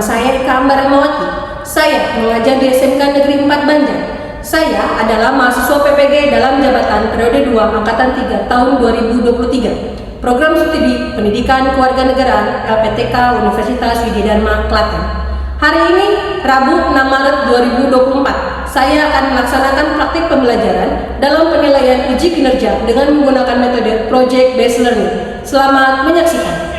saya Eka Ambaramawati. Saya mengajar di SMK Negeri 4 Banjar. Saya adalah mahasiswa PPG dalam jabatan periode 2 Angkatan 3 tahun 2023. Program Studi Pendidikan Kewarganegaraan LPTK Universitas Widyadharma Klaten. Hari ini, Rabu 6 Maret 2024, saya akan melaksanakan praktik pembelajaran dalam penilaian uji kinerja dengan menggunakan metode Project Based Learning. Selamat menyaksikan.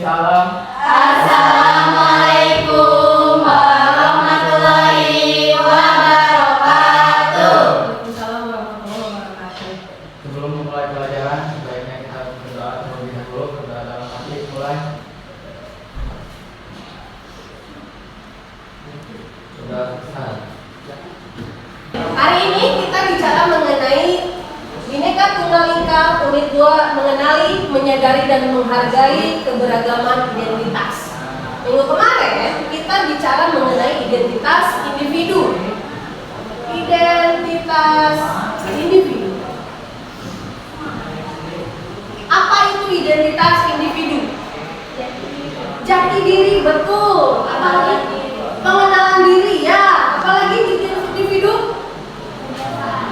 Salam. Assalamualaikum warahmatullahi wabarakatuh. Waalaikumsalam warahmatullahi wabarakatuh. Sebelum memulai pelajaran, sebaiknya kita berdoa terlebih dahulu. Berdoa dalam hati, mulai. Sudah selesai. Hari ini kita bicara mengenai Bhinneka Tunggal Ika Unit 2, mengenali, menyadari, dan menghargai keberagaman identitas. Minggu kemarin kita bicara mengenai identitas individu. Identitas individu. Apa itu identitas individu? Jati diri, betul. Apalagi pengenalan diri, ya. Apalagi individu.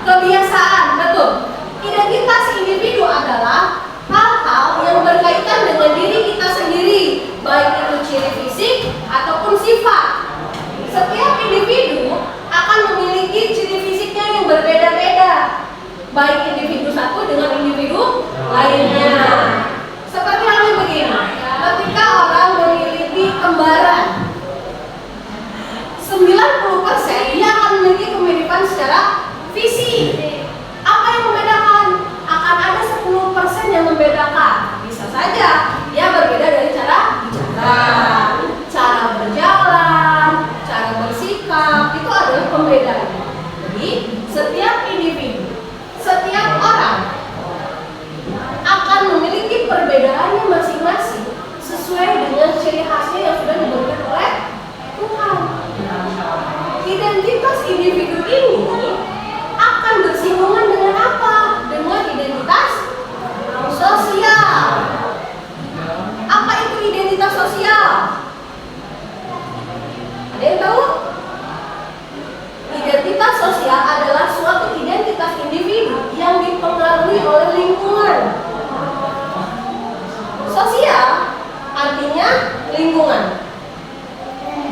Kebiasaan, betul. Identitas individu adalah hal-hal yang berkaitan dengan diri kita sendiri, baik itu ciri fisik ataupun sifat. Setiap individu akan memiliki ciri fisiknya yang berbeda-beda, baik individu satu dengan individu lainnya. Seperti halnya begini, ketika orang memiliki kembaran, 90% dia akan memiliki kemiripan secara fisik. Apa yang membedakan? Akan ada 10% yang membedakan. Bisa saja dia berbeda dari cara bicara, cara berjalan, cara bersikap, itu adalah pembedanya. Jadi setiap individu, setiap orang akan memiliki perbedaannya masing-masing sesuai dengan ciri khasnya yang sudah diberikan oleh Tuhan. Identitas individu ini akan bersinggungan dengan apa? Dengan identitas sosial. Apa itu identitas sosial? Ada yang tahu? Identitas sosial adalah suatu identitas individu yang dipengaruhi oleh lingkungan. Sosial artinya lingkungan,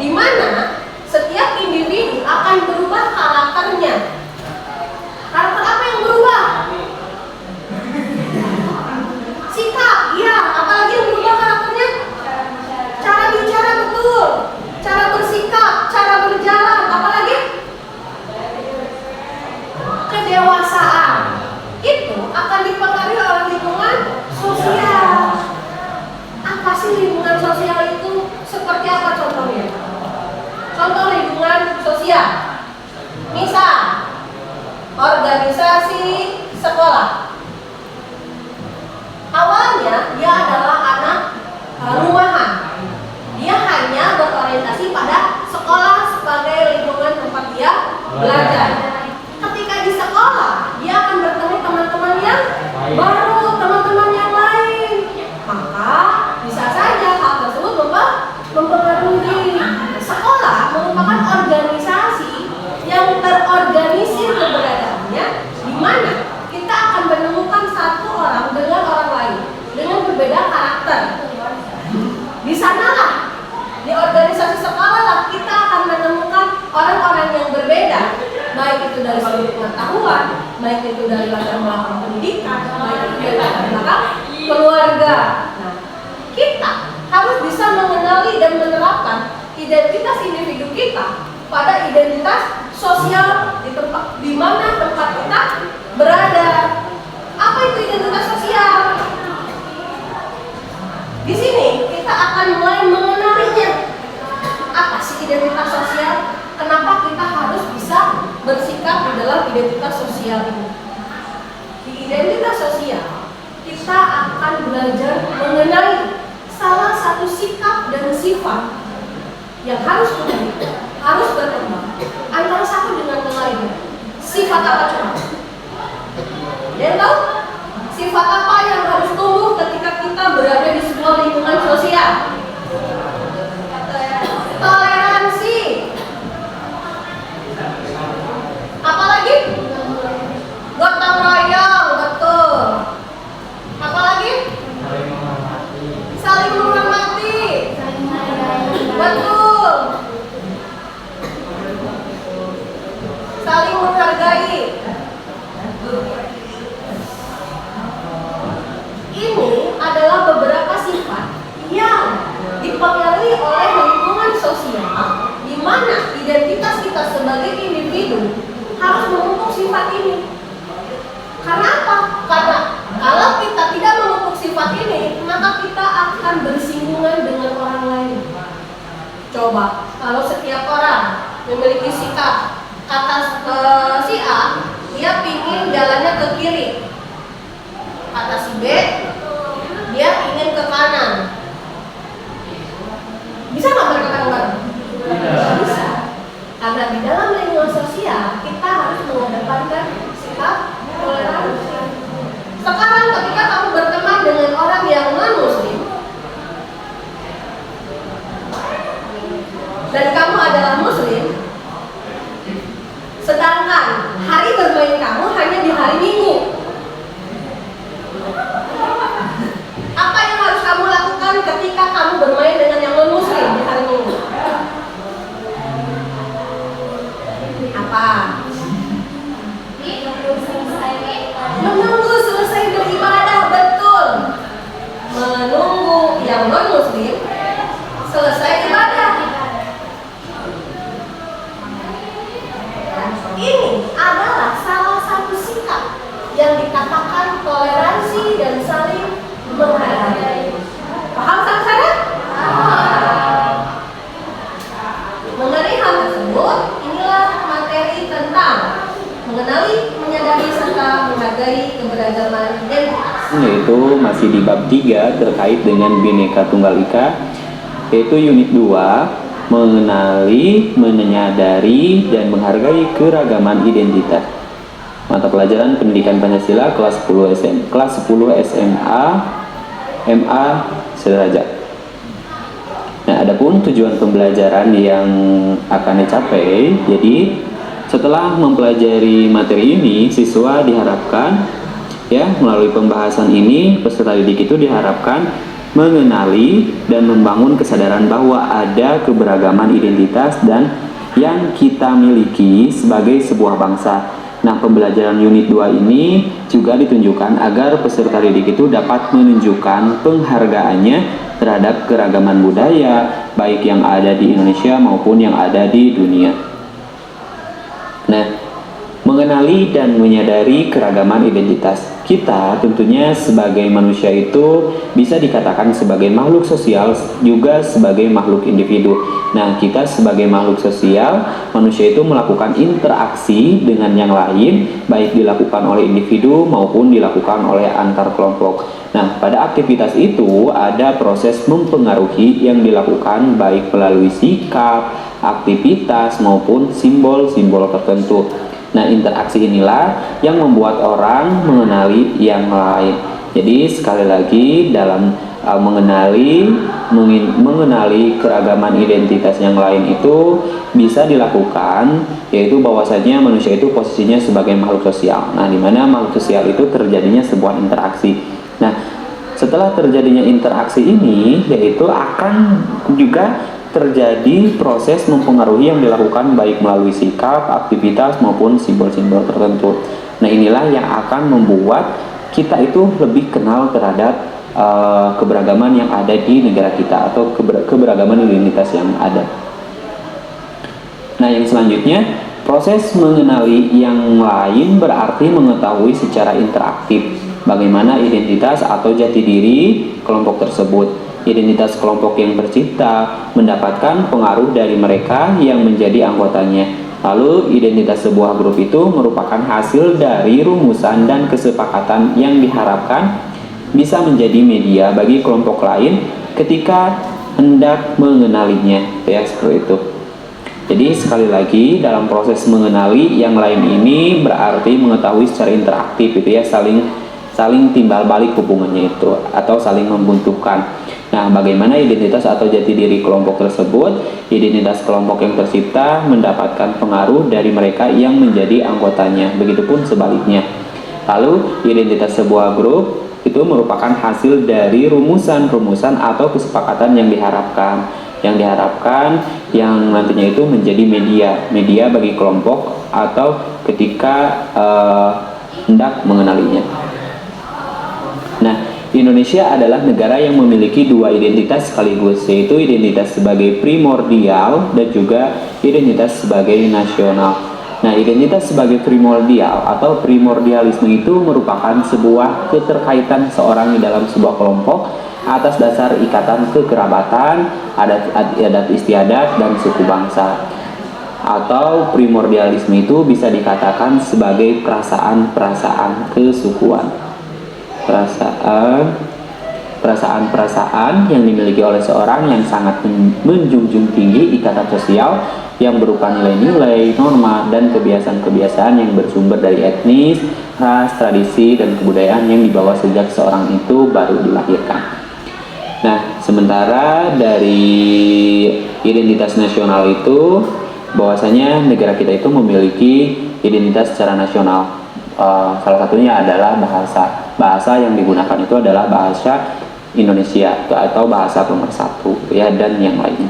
di mana setiap individu akan berubah karakternya. Karakter apa yang berubah? Sikap, iya. Apalagi yang berubah karakternya? Cara bicara, betul. Cara bersikap, cara berjalan. Apalagi? Kedewasaan. Itu akan dipengaruhi oleh lingkungan sosial. Apa sih lingkungan sosial itu? Seperti apa contohnya? Contoh lingkungan sosial. Misal, organisasi sekolah. Awalnya dia adalah anak rumahan. Dia hanya berorientasi pada sekolah sebagai lingkungan tempat dia belajar. Ketika di sekolah, dia akan bertemu teman-teman yang baru, teman-teman yang lain. Maka bisa saja hal tersebut mempengaruhi. Sekolah merupakan organisasi yang terorganisir keberadaannya, di mana kita akan menemukan satu orang dengan orang lain dengan berbeda karakter. Di sanalah, di organisasi sekolah lah, kita akan menemukan orang-orang yang berbeda, baik itu dari segi pengetahuan, baik itu dari latar belakang pendidikan, baik itu dari latar belakang keluarga. Nah, kita harus bisa mengenali dan menerapkan identitas individu kita pada identitas sosial di tempat di mana tempat kita berada. Apa itu identitas sosial? Di sini kita akan mulai mengenalinya. Apa sih identitas sosial? Kenapa kita harus bisa bersikap sosial ini. Di identitas sosial, kita akan belajar mengenai salah satu sikap dan sifat yang harus berkembang antara satu dengan yang lain. Sifat apa coba? Ada yang tahu? Sifat apa yang harus tumbuh ketika kita berada di sebuah lingkungan sosial? Toleransi. Apalagi? Gotong royong, betul. Apalagi? Saling menghormati. Betul. Saling menghargai. Ini adalah beberapa sifat yang dipengaruhi oleh lingkungan sosial, di mana identitas kita sebagai individu harus memupuk sifat ini. Karena apa? Karena kalau kita tidak memupuk sifat ini, maka kita akan bersinggungan dengan orang lain. Coba, kalau setiap orang memiliki sikap kata si A, dia pingin jalannya ke kiri. Kata si B, dia ingin ke kanan. Bisa nggak mereka bareng-bareng? Bisa. Karena di dalam lingkungan sosial kita harus mengedepankan sikap toleransi. Sekarang ketika kamu berteman dengan orang yang non-muslim dan kamu adalah muslim, sedangkan hari bermain kamu hanya di hari Minggu, apa yang harus kamu lakukan ketika kamu bermain dengan yang non-muslim di hari Minggu? Apa? Menunggu selesai beribadah, betul. Menunggu yang non-muslim selesai ibadah. Ini adalah salah satu sikap yang dikatakan toleransi dan saling menghargai. Paham sampai sana? Mengenai hal tersebut, inilah materi tentang mengenali, menyadari, serta menghargai keberagaman identitas. Yaitu masih di bab 3 terkait dengan Bhinneka Tunggal Ika, yaitu unit 2, mengenali, menyadari, dan menghargai keragaman identitas. Mata pelajaran Pendidikan Pancasila kelas 10 SMA MA sederajat. Nah, adapun tujuan pembelajaran yang akan dicapai, jadi setelah mempelajari materi ini, siswa diharapkan melalui pembahasan ini, peserta didik itu diharapkan mengenali dan membangun kesadaran bahwa ada keberagaman identitas dan yang kita miliki sebagai sebuah bangsa. Nah, pembelajaran unit 2 ini juga ditunjukkan agar peserta didik itu dapat menunjukkan penghargaannya terhadap keragaman budaya, baik yang ada di Indonesia maupun yang ada di dunia. Nah, mengenali dan menyadari keragaman identitas. Kita tentunya sebagai manusia itu bisa dikatakan sebagai makhluk sosial, juga sebagai makhluk individu. Nah, kita sebagai makhluk sosial, manusia itu melakukan interaksi dengan yang lain, baik dilakukan oleh individu maupun dilakukan oleh antar kelompok. Nah, pada aktivitas itu ada proses mempengaruhi yang dilakukan baik melalui sikap, aktivitas maupun simbol-simbol tertentu. Nah, interaksi inilah yang membuat orang mengenali yang lain. Jadi sekali lagi dalam mengenali keragaman identitas yang lain itu bisa dilakukan, yaitu bahwasanya manusia itu posisinya sebagai makhluk sosial. Nah, di mana makhluk sosial itu terjadinya sebuah interaksi. Nah, setelah terjadinya interaksi ini, yaitu akan juga terjadi proses mempengaruhi yang dilakukan baik melalui sikap, aktivitas maupun simbol-simbol tertentu. Nah, inilah yang akan membuat kita itu lebih kenal terhadap keberagaman yang ada di negara kita atau keberagaman identitas yang ada. Nah, yang selanjutnya, proses mengenali yang lain berarti mengetahui secara interaktif bagaimana identitas atau jati diri kelompok tersebut. Identitas kelompok yang tercipta mendapatkan pengaruh dari mereka yang menjadi anggotanya. Lalu identitas sebuah grup itu merupakan hasil dari rumusan dan kesepakatan yang diharapkan bisa menjadi media bagi kelompok lain ketika hendak mengenalinya, ya seperti itu. Jadi sekali lagi dalam proses mengenali yang lain ini berarti mengetahui secara interaktif itu ya, saling timbal balik hubungannya itu atau saling membutuhkan. Nah, bagaimana identitas atau jati diri kelompok tersebut? Identitas kelompok yang tercipta mendapatkan pengaruh dari mereka yang menjadi anggotanya, begitupun sebaliknya. Lalu identitas sebuah grup itu merupakan hasil dari rumusan-rumusan atau kesepakatan yang diharapkan yang nantinya itu menjadi media bagi kelompok atau ketika hendak mengenalinya. Nah, Indonesia adalah negara yang memiliki dua identitas sekaligus, yaitu identitas sebagai primordial dan juga identitas sebagai nasional. Nah, identitas sebagai primordial atau primordialisme itu merupakan sebuah keterkaitan seorang di dalam sebuah kelompok atas dasar ikatan kekerabatan, adat istiadat, dan suku bangsa. Atau primordialisme itu bisa dikatakan sebagai perasaan-perasaan kesukuan. Perasaan-perasaan yang dimiliki oleh seorang yang sangat menjunjung tinggi ikatan sosial yang berupa nilai-nilai, norma, dan kebiasaan-kebiasaan yang bersumber dari etnis, ras, tradisi, dan kebudayaan yang dibawa sejak seorang itu baru dilahirkan. Nah, sementara dari identitas nasional itu bahwasanya negara kita itu memiliki identitas secara nasional. Salah satunya adalah bahasa yang digunakan itu adalah bahasa Indonesia atau bahasa pemersatu ya, dan yang lainnya.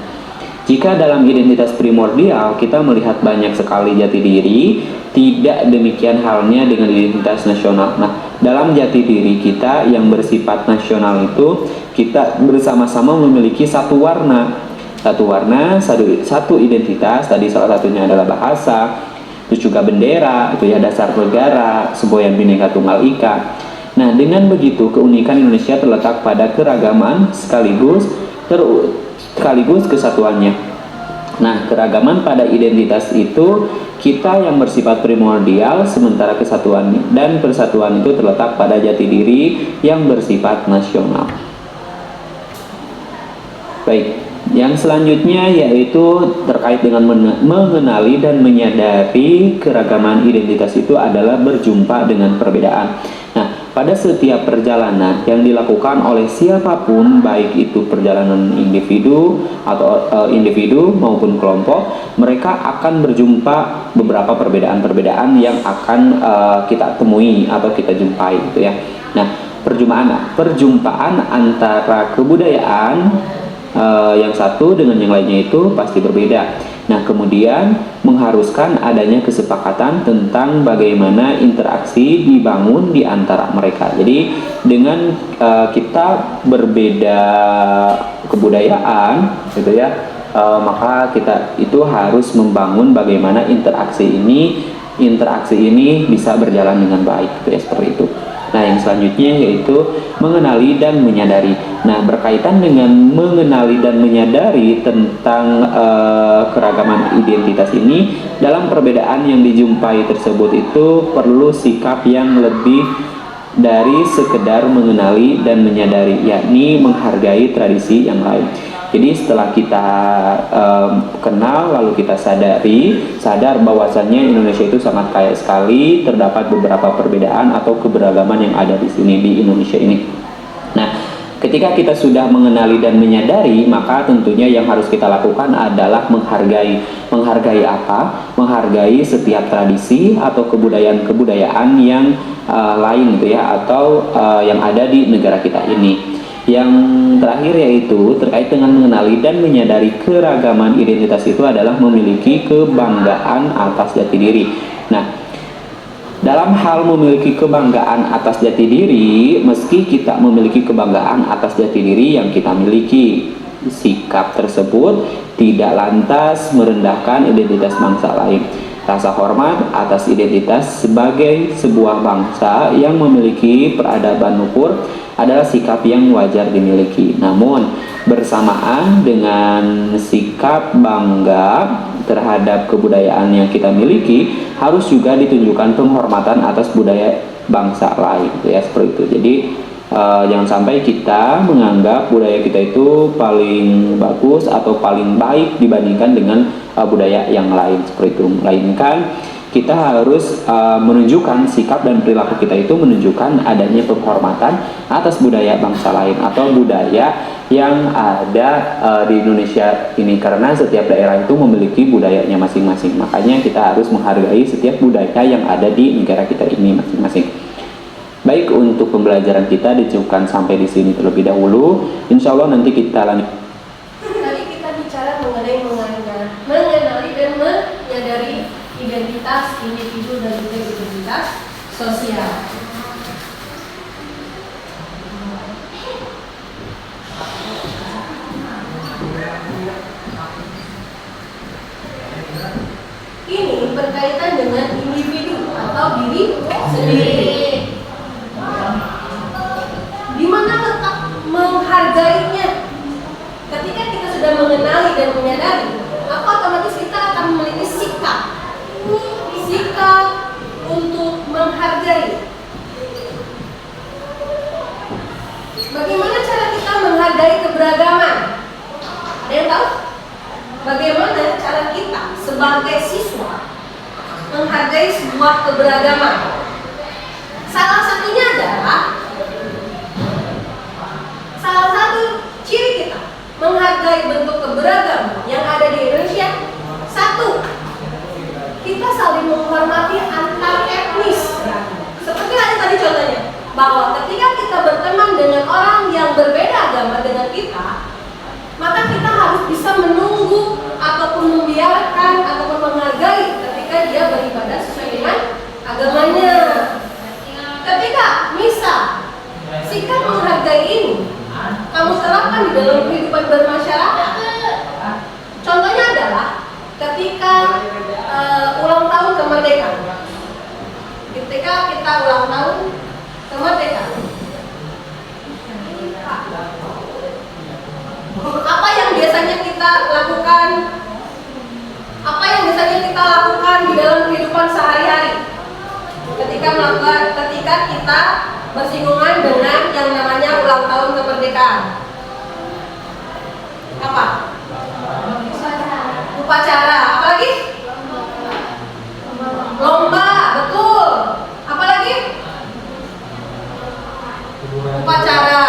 Jika dalam identitas primordial kita melihat banyak sekali jati diri, tidak demikian halnya dengan identitas nasional. Nah, dalam jati diri kita yang bersifat nasional itu kita bersama-sama memiliki satu warna, satu identitas. Tadi salah satunya adalah bahasa, terus juga bendera, itu ya, dasar negara, semboyan Bhinneka Tunggal Ika. Nah, dengan begitu keunikan Indonesia terletak pada keragaman sekaligus kesatuannya. Nah, keragaman pada identitas itu kita yang bersifat primordial, sementara kesatuan dan persatuan itu terletak pada jati diri yang bersifat nasional. Baik, yang selanjutnya yaitu terkait dengan mengenali dan menyadari keragaman identitas itu adalah berjumpa dengan perbedaan. Nah, pada setiap perjalanan yang dilakukan oleh siapapun, baik itu perjalanan individu maupun kelompok, mereka akan berjumpa beberapa perbedaan-perbedaan yang akan kita temui atau kita jumpai gitu ya. Nah, perjumpaan antara kebudayaan yang satu dengan yang lainnya itu pasti berbeda. Nah, kemudian mengharuskan adanya kesepakatan tentang bagaimana interaksi dibangun di antara mereka. Jadi dengan kita berbeda kebudayaan gitu ya, maka kita itu harus membangun bagaimana interaksi ini bisa berjalan dengan baik gitu ya, seperti itu. Nah, yang selanjutnya yaitu mengenali dan menyadari. Nah, berkaitan dengan mengenali dan menyadari tentang keragaman identitas ini, dalam perbedaan yang dijumpai tersebut itu perlu sikap yang lebih dari sekedar mengenali dan menyadari, yakni menghargai tradisi yang lain. Jadi setelah kita kenal, lalu kita sadar bahwasannya Indonesia itu sangat kaya sekali, terdapat beberapa perbedaan atau keberagaman yang ada di sini di Indonesia ini. Nah, ketika kita sudah mengenali dan menyadari, maka tentunya yang harus kita lakukan adalah menghargai. Menghargai apa? Menghargai setiap tradisi atau kebudayaan yang lain gitu ya, atau yang ada di negara kita ini. Yang terakhir yaitu terkait dengan mengenali dan menyadari keragaman identitas itu adalah memiliki kebanggaan atas jati diri. Nah, dalam hal memiliki kebanggaan atas jati diri, meski kita memiliki kebanggaan atas jati diri yang kita miliki, sikap tersebut tidak lantas merendahkan identitas bangsa lain. Rasa hormat atas identitas sebagai sebuah bangsa yang memiliki peradaban luhur adalah sikap yang wajar dimiliki. Namun, bersamaan dengan sikap bangga terhadap kebudayaan yang kita miliki, harus juga ditunjukkan penghormatan atas budaya bangsa lain, ya seperti itu. Jadi jangan sampai kita menganggap budaya kita itu paling bagus atau paling baik dibandingkan dengan budaya yang lain seperti itu. Melainkan kita harus menunjukkan sikap dan perilaku kita itu menunjukkan adanya penghormatan atas budaya bangsa lain atau budaya yang ada di Indonesia ini, karena setiap daerah itu memiliki budayanya masing-masing. Makanya kita harus menghargai setiap budaya yang ada di negara kita ini masing-masing. Baik, untuk pembelajaran kita dicukupkan sampai di sini terlebih dahulu. Insya Allah nanti kita lanjut. Tadi kita bicara mengenai mengenali dan menyadari identitas individu dan juga identitas sosial. Ini berkaitan dengan individu atau diri sendiri. Di mana letak menghargainya? Ketika kita sudah mengenali dan menyadari, maka otomatis kita akan memiliki sikap untuk menghargai. Bagaimana cara kita menghargai keberagaman? Ada yang tahu? Bagaimana cara kita sebagai siswa menghargai sebuah keberagaman? Salah satunya adalah salah satu ciri kita menghargai bentuk keberagaman yang ada di Indonesia. Satu, kita saling menghormati antar etnis. Seperti tadi contohnya, bahwa ketika kita berteman dengan orang yang berbeda agama dengan kita, maka kita harus bisa menunggu ataupun membiarkan ataupun menghargai ketika dia beribadah sesuai dengan agamanya. Ketika misal sikap menghargai ini kamu terapkan di dalam kehidupan bermasyarakat, contohnya adalah ketika ulang tahun kemerdekaan. Ketika kita ulang tahun kemerdekaan, apa yang biasanya kita lakukan? Apa yang biasanya kita lakukan di dalam kehidupan sehari-hari? Ketika kita bersinggungan dengan yang namanya ulang tahun kemerdekaan. Apa? Upacara. Apa lagi? Lomba, betul. Apa lagi? Upacara.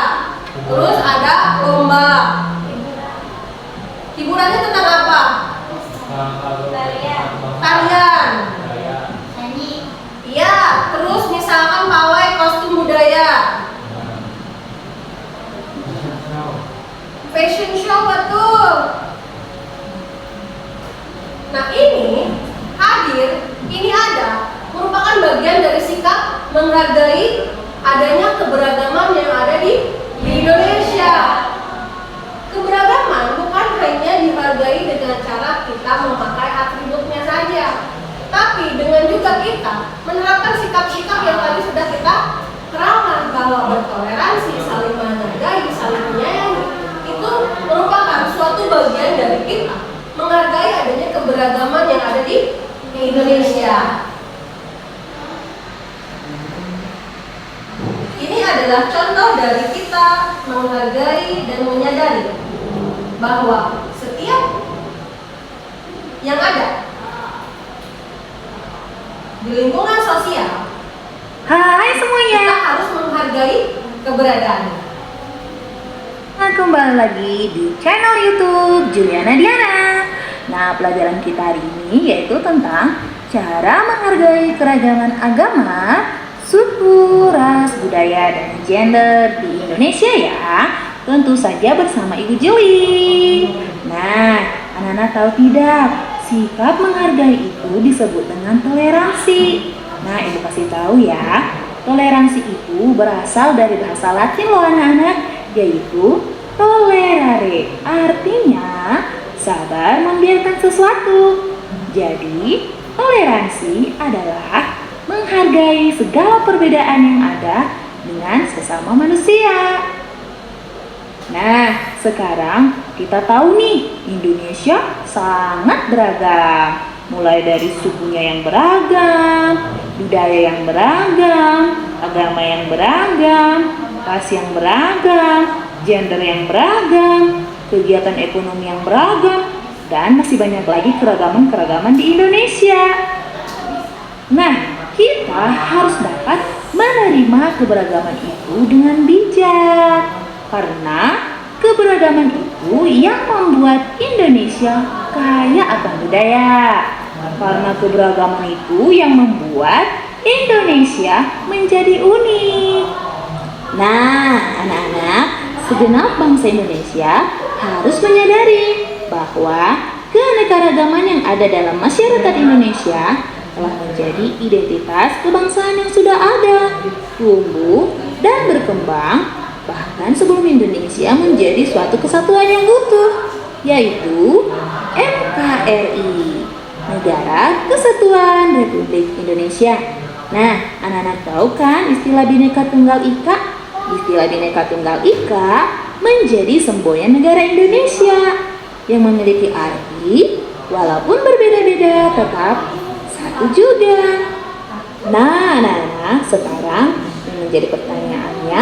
Terus ada lomba. Hiburannya tentang apa? Tarian. Iya, terus misalkan pawai kostum budaya. Fashion show, betul. Nah ini hadir, ini ada, merupakan bagian dari sikap menghargai adanya keberagaman yang ada di Indonesia. Keberagaman bukan hanya dihargai dengan cara kita memakai atributnya saja, tapi dengan juga kita menerapkan sikap-sikap yang tadi sudah kita terangkan, bahwa bertoleransi, saling menghargai, saling menyayangi, itu merupakan suatu bagian dari kita menghargai adanya keberagaman yang ada di Indonesia. Ini adalah contoh dari kita menghargai dan menyadari bahwa setiap yang ada di lingkungan sosial, Hai semuanya, kita harus menghargai keberadaannya. Nah, kembali lagi di channel YouTube Juliana Diana. Nah, pelajaran kita hari ini yaitu tentang cara menghargai keragaman agama, suku, ras, budaya, dan gender di Indonesia ya. Tentu saja bersama Ibu Juli. Nah, anak-anak tahu tidak, sikap menghargai itu disebut dengan toleransi. Nah, Ibu kasih tahu ya, toleransi itu berasal dari bahasa Latin loh anak-anak, yaitu tolerare, artinya sabar membiarkan sesuatu. Jadi, toleransi adalah menghargai segala perbedaan yang ada dengan sesama manusia. Nah, sekarang kita tahu nih, Indonesia sangat beragam. Mulai dari sukunya yang beragam, budaya yang beragam, agama yang beragam, ras yang beragam, gender yang beragam, kegiatan ekonomi yang beragam, dan masih banyak lagi keragaman-keragaman di Indonesia. Nah, kita harus dapat menerima keberagaman itu dengan bijak, karena keberagaman itu yang membuat Indonesia kaya akan budaya. Karena keberagaman itu yang membuat Indonesia menjadi unik. Nah, anak-anak, segenap bangsa Indonesia harus menyadari bahwa keanekaragaman yang ada dalam masyarakat Indonesia telah menjadi identitas kebangsaan yang sudah ada, tumbuh, dan berkembang bahkan sebelum Indonesia menjadi suatu kesatuan yang utuh, yaitu NKRI, Negara Kesatuan Republik Indonesia. Nah, anak-anak tahu kan istilah Bhinneka Tunggal Ika? Istilah Bhinneka Tunggal Ika menjadi semboyan negara Indonesia yang memiliki arti walaupun berbeda-beda tetap satu juga. Nah, anak-anak, sekarang yang menjadi pertanyaannya,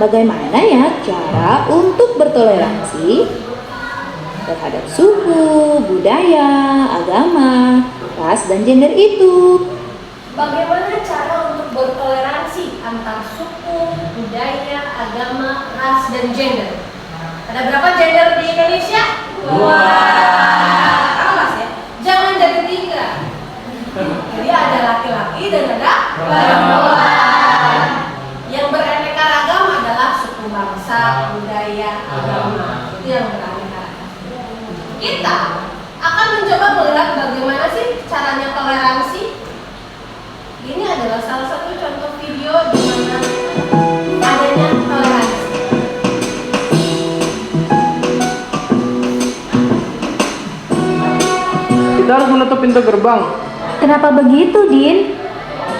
bagaimana ya cara untuk bertoleransi terhadap suku, budaya, agama, ras, dan gender itu? Bagaimana cara untuk bertoleransi antar suku, budaya, agama, ras, dan gender? Ada berapa gender di Indonesia? Wah, awas ya, jangan jadi 3. Jadi ada laki-laki dan ada perempuan. Yang beraneka ragam adalah suku, bangsa, budaya, agama. Itu yang beraneka ragam. Kita akan mencoba melihat bagaimana sih caranya toleransi. Ini adalah salah satu contoh video di mana adanya toleransi. Kita harus menutup pintu gerbang. Kenapa begitu, Din?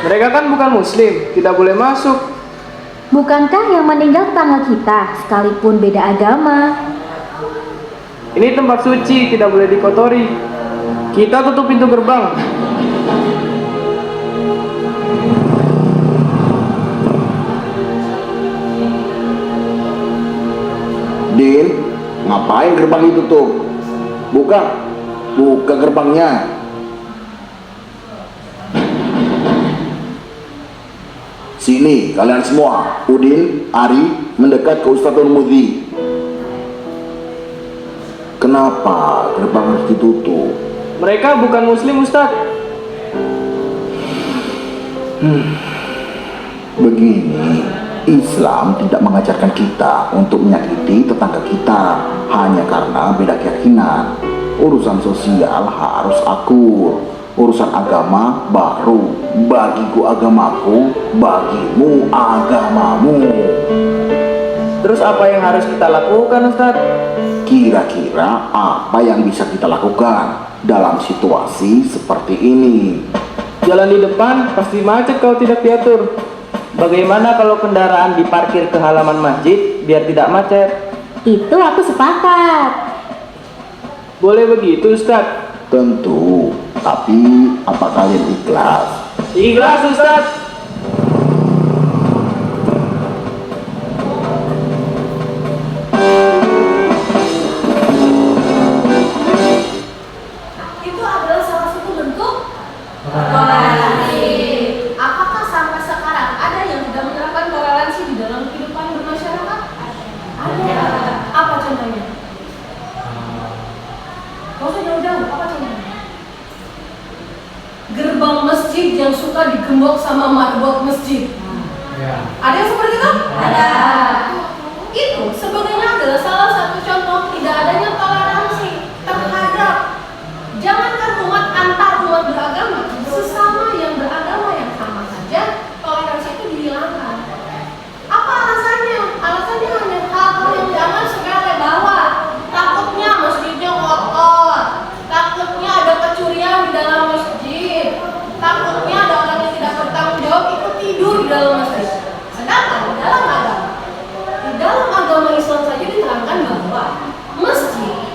Mereka kan bukan muslim, tidak boleh masuk. Bukankah yang meninggal tetangga kita, sekalipun beda agama? Ini tempat suci, tidak boleh dikotori. Kita tutup pintu gerbang. Din, ngapain gerbang ditutup? Buka gerbangnya. Sini kalian semua, Udin, Ari, mendekat ke Ustadz Mudi. Kenapa gerbang harus ditutup? Mereka bukan muslim, Ustadz. Begini, Islam tidak mengajarkan kita untuk menyakiti tetangga kita hanya karena beda keyakinan. Urusan sosial harus akur. Urusan agama baru. Bagiku agamaku, bagimu agamamu. Terus apa yang harus kita lakukan, Ustadz? Kira-kira apa yang bisa kita lakukan dalam situasi seperti ini? Jalan di depan pasti macet kalau tidak diatur. Bagaimana kalau kendaraan diparkir ke halaman masjid biar tidak macet? Itu aku sepakat. Boleh begitu, Ustadz? Tentu, tapi apa kalian ikhlas? Ikhlas, Ustadz. Itu adalah salah satu bentuk toleransi. Apakah sampai sekarang ada yang tidak menerapkan toleransi di dalam kehidupan bermasyarakat? Ada. Apa contohnya? Gak usah jauh-jauh, apa contohnya? Gerbang masjid yang suka digembok sama marbot masjid. Ada yang seperti itu? Ada. Itu sebenarnya adalah salah satu contoh tidak adanya toleransi terhadap jangankan umat antar umat beragama, sesama yang beragama yang sama saja toleransi itu dihilangkan. Apa alasannya? Alasannya hanya hal-hal yang dianggap sepele, bahwa takutnya masjidnya kotor, takutnya ada kecurian di dalam masjid, takutnya ada orang yang tidak bertanggung jawab itu tidur di dalam masjid. Sedangkan di dalam agama Islam saja diterangkan bahwa masjid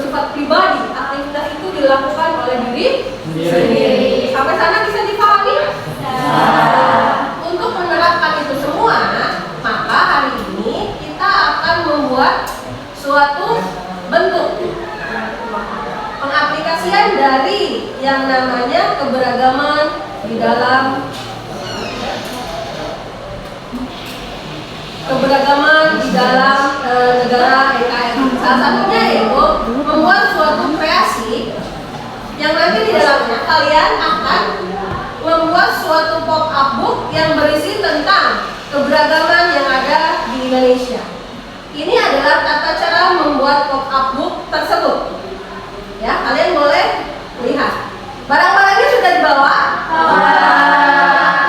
bersifat pribadi. Aktivitas itu dilakukan oleh diri sendiri. Sampai sana bisa dipahami? Untuk menerapkan itu semua, maka hari ini kita akan membuat suatu bentuk pengaplikasian dari yang namanya keberagaman di dalam negara NKRI. Salah satunya yaitu membuat suatu kreasi yang nanti di dalamnya kalian akan membuat suatu pop-up book yang berisi tentang keberagaman yang ada di Indonesia. Ini adalah tata cara membuat pop-up book tersebut. Ya, kalian boleh lihat. Barang-barangnya sudah dibawa.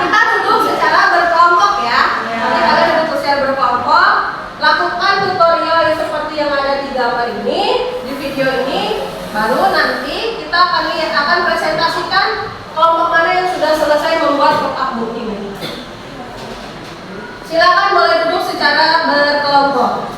Kita duduk secara berkelompok ya. Nanti kalian duduk secara berkelompok. Lakukan tutorial yang seperti yang ada di gambar ini, di video ini. Baru nanti kita akan presentasikan kelompok mana yang sudah selesai membuat pop-up book ini. Silakan boleh duduk secara berkelompok.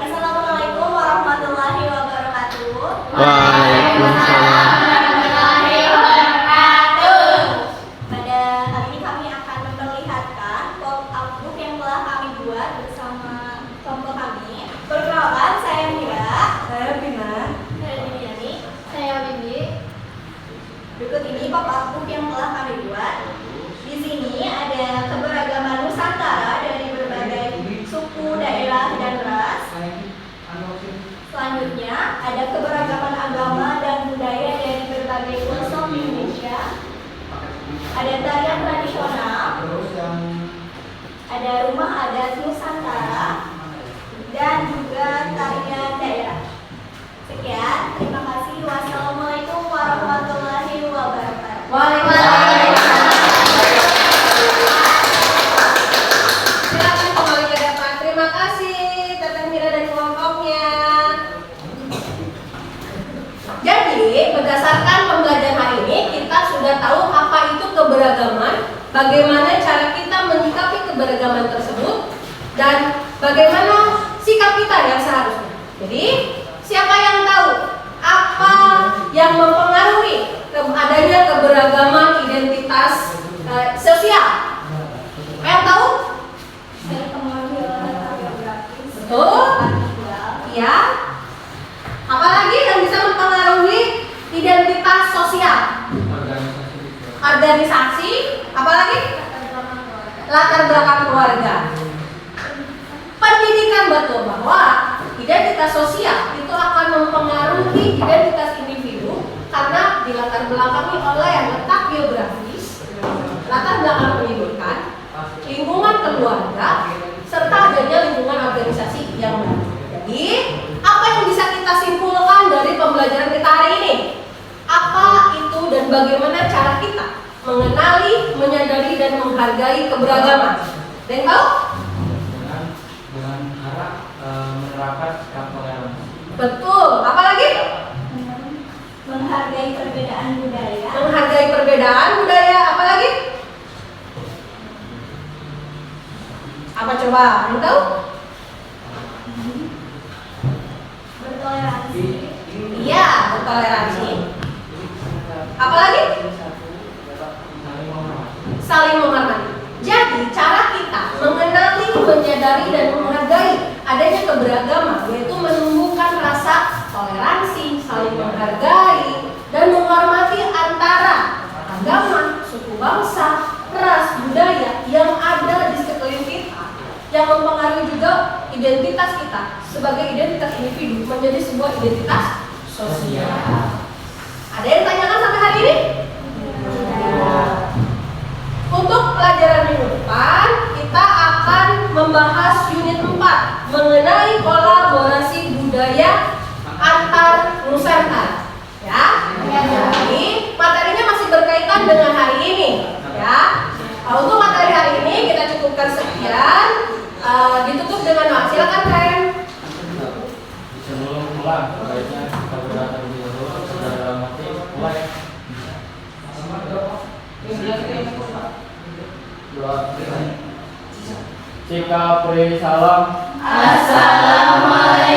Assalamualaikum warahmatullahi wabarakatuh. Waalaikumsalam. Pada kali ini kami akan memperlihatkan pop-up book yang telah kami buat bersama kelompok kami. Perkenalkan, saya Mira. Saya Bina. Saya Diniani. Saya Windy. Berikut ini pop-up book yang telah kami buat. Di sini ada keberagaman Nusantara dari berbagai suku, daerah, dan ras. Selanjutnya ada keberagaman agama dan budaya dari berbagai pelosok Indonesia. Ada tarian tradisional, ada rumah adat Nusantara, dan juga tarian daerah. Sekian, terima kasih. Wassalamualaikum warahmatullahi wabarakatuh. Waalaikumsalam. Silakan kembali ke depan. Terima kasih Teteh Mira dan kelompoknya. Jadi, berdasarkan pembelajaran hari ini, kita sudah tahu apa itu keberagaman, bagaimana cara kita menyikapi keberagaman tersebut, dan bagaimana sikap kita yang seharusnya. Jadi, siapa yang tahu apa yang mempengaruhi adanya keberagaman identitas sosial? Apa yang tahu? Betul? Ya. Apalagi yang bisa mempengaruhi identitas sosial? Organisasi, apalagi? Latar belakang keluarga. Pendidikan betul bahwa identitas sosial itu akan mempengaruhi identitas individu karena dilatar belakangi oleh letak geografis, latar belakang pendidikan, lingkungan keluarga, serta adanya lingkungan organisasi yang baru. Jadi, apa yang bisa kita simpulkan dari pembelajaran kita hari ini? Apa itu dan bagaimana cara kita mengenali, menyadari, dan menghargai keberagaman? Dan tahu? Dengan cara menerapkan sikap toleransi. Betul. Apalagi? Menghargai perbedaan budaya. Menghargai perbedaan budaya. Apalagi? Apa coba? Anda tahu? Bertoleransi. Iya, bertoleransi. Apalagi? Saling menghormati. Jadi, cara kita mengenali, menyadari, dan menghargai adanya keberagaman, yaitu menumbuhkan rasa toleransi, saling menghargai, dan menghormati antara agama, suku bangsa, ras, budaya yang ada di sekeliling kita, yang mempengaruhi juga identitas kita sebagai identitas individu menjadi sebuah identitas sosial. Ada yang tanyakan sampai hari ini? Untuk pelajaran minggu depan, kita akan membahas unit 4 mengenai kolaborasi budaya antar Nusantara. Ya, jadi materinya masih berkaitan dengan hari ini. Ya, untuk materi hari ini kita cukupkan sekian. Ditutup dengan doa. Silakan Ren. Sebelum pulang, sebaiknya kita berdoa terlebih dahulu. Sudah dalam hati, mulai. Sikap salam. Assalamualaikum.